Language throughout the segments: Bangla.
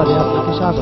সংবাদে আপনাকে স্বাগত।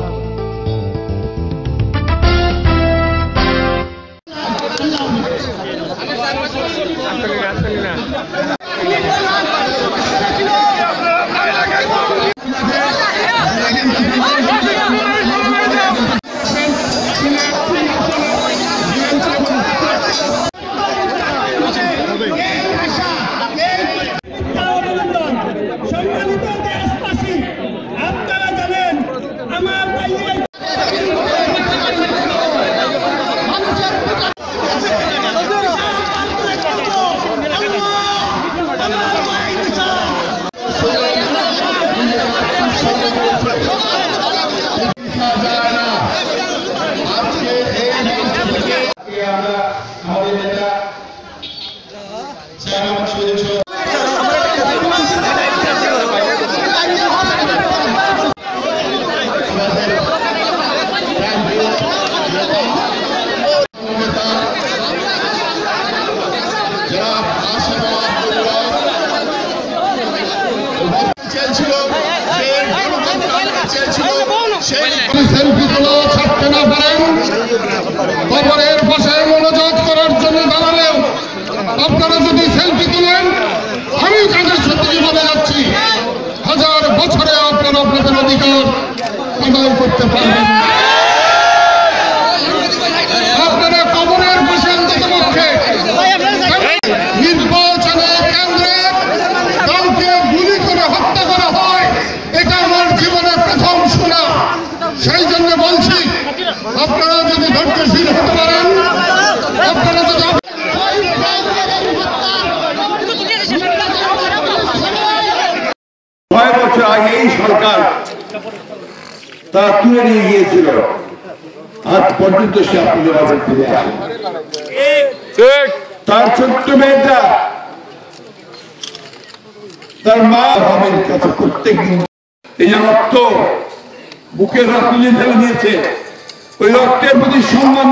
সেলফি তোলা ছাড়তে না পারেন, কবরের পাশে মনোযোগ করার জন্য দাঁড়ালেও আপনারা যদি সেলফি তোলেন, আমি তাদের সত্যি বলে যাচ্ছি, 1000 বছরে আপনারা আপনাদের অধিকার আদায় করতে পারবেন। আপনারা কবরের পাশে অন্ততপক্ষে নির্বাচনে কেন্দ্রে কাউকে গুলি করে হত্যা করা হয়, এটা আমার জীবনের প্রথম শোনা। সেই জন্য বলছি, আপনারা যদি ধৈর্যশীল হতে পারেন, আপনারা যদি 6 বছর আগে এই সরকার তা তুলে নিয়ে গিয়েছিল, আজ পর্যন্ত সে আপনাদের আবার ফিরে আসে। তার ছোট্ট মেয়েটা তার মা হবেন কাছে প্রত্যেক দিন এই যে রক্ত বুকের রক্ত যে ফেলে দিয়েছে, ওই রক্তের প্রতি সম্মান